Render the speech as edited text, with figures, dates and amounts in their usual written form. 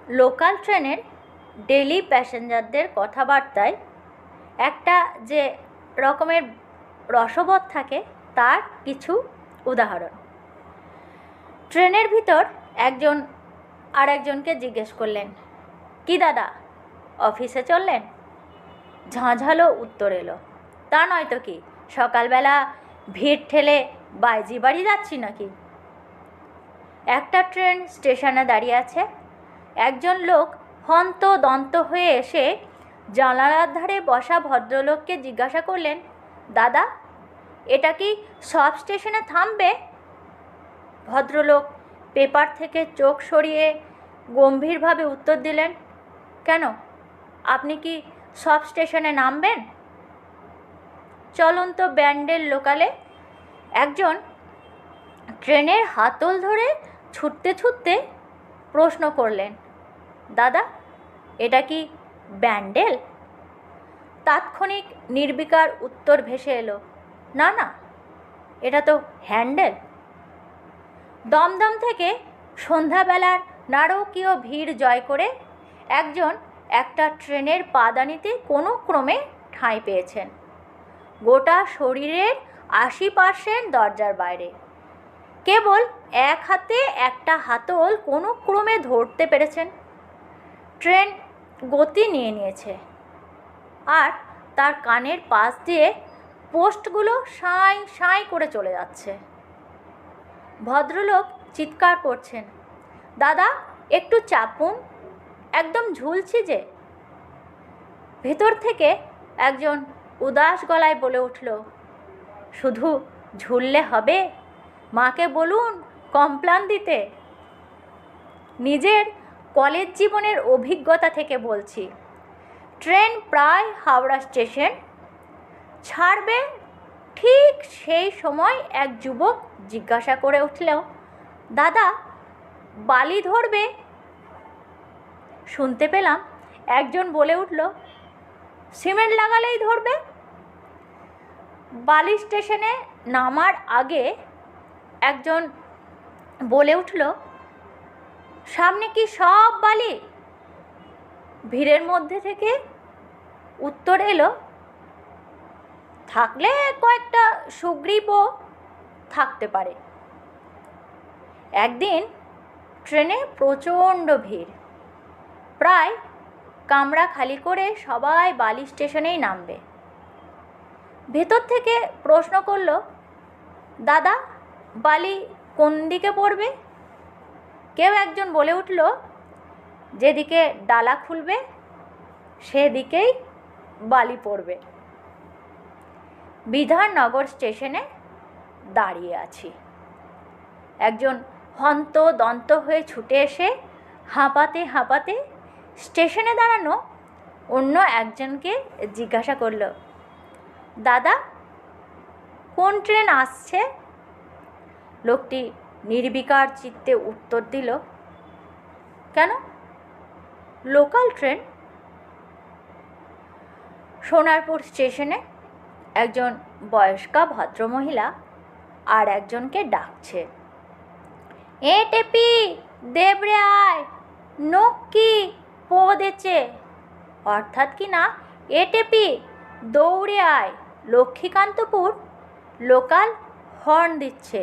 Local ট্রেনের daily প্যাসেঞ্জারদের কথাবার্তায় একটা যে রকমের রসবোধ থাকে তার কিছু উদাহরণ। ট্রেনের ভিতর একজন আর একজনকে জিজ্ঞেস করলেন, কি দাদা, অফিসে চললেন? ঝাঁঝালো উত্তর এলো, তা নয় তো কি, সকালবেলা ভিড় ঠেলে বাইজি বাড়ি যাচ্ছি নাকি। একটা ট্রেন স্টেশনে দাঁড়িয়ে আছে। একজন লোক হন্তদন্ত হয়ে এসে জানালার ধারে বসা ভদ্রলোককে জিজ্ঞাসা করলেন, দাদা, এটা কি সব স্টেশনে থামবে? ভদ্রলোক পেপার থেকে চোখ সরিয়ে গম্ভীরভাবে উত্তর দিলেন, কেন, আপনি কি সব স্টেশনে নামবেন? চলন্ত ব্যান্ডেল লোকালে একজন ট্রেনের হাতল ধরে ছুটতে ছুটতে প্রশ্ন করলেন, দাদা, এটা কি ব্যান্ডেল? তাৎক্ষণিক নির্বিকার উত্তর ভেসে এলো, না না, এটা তো হ্যান্ডেল। দমদম থেকে সন্ধ্যাবেলার নারকীয় ভিড় জয় করে একজন একটা ট্রেনের পাদানিতে কোনো ক্রমে ঠাঁই পেয়েছেন। গোটা শরীরের 80% দরজার বাইরে। কেবল এক হাতে একটা হাতল কোনো ক্রমে ধরতে পেরেছেন। ট্রেন গতি নিয়ে নিয়েছে আর তার কানের পাশ দিয়ে পোস্টগুলো সাঁই সাঁই করে চলে যাচ্ছে। ভদ্রলোক চিৎকার করছেন, দাদা, একটু চাপুন, একদম ঝুলছি যে। ভেতর থেকে একজন উদাস গলায় বলে উঠল, শুধু ঝুললে হবে, মাকে বলুন কমপ্লান দিতে। নিজের কলেজ জীবনের অভিজ্ঞতা থেকে বলছি, ট্রেন প্রায় হাওড়া স্টেশন ছাড়বে, ঠিক সেই সময় এক যুবক জিজ্ঞাসা করে উঠল, দাদা, বালি ধরবে? শুনতে পেলাম একজন বলে উঠল, সিমেন্ট লাগালেই ধরবে। বালি স্টেশনে নামার আগে একজন বলে উঠল, সামনে কি সব বালি? ভিড়ের মধ্যে থেকে উত্তর এলো, থাকলে কয়েকটা সুগ্রীবও থাকতে পারে। একদিন ট্রেনে প্রচণ্ড ভিড়, প্রায় কামরা খালি করে সবাই বালি স্টেশনেই নামবে। ভেতর থেকে প্রশ্ন করল, দাদা, বালি কোন দিকে পড়বে? কেউ একজন বলে উঠল, যেদিকে ডালা খুলবে সেদিকেই বালি পড়বে। বিধাননগর স্টেশনে দাঁড়িয়ে আছি। একজন হন্তদন্ত হয়ে ছুটে এসে হাঁপাতে হাঁপাতে স্টেশনে দাঁড়ানো অন্য একজনকে জিজ্ঞাসা করল, দাদা, কোন ট্রেন আসছে? লোকটি নির্বিকার চিত্তে উত্তর দিল, কেন, লোকাল ট্রেন। সোনারপুর স্টেশনে একজন বয়স্কা ভদ্রমহিলা আর একজনকে ডাকছে, এ টেপি, দেবরে আয়, নক্কি পৌঁছেছে, অর্থাৎ কি না, এ টেপি, দৌড়ে আয়, লক্ষ্মীকান্তপুর লোকাল হর্ন দিচ্ছে।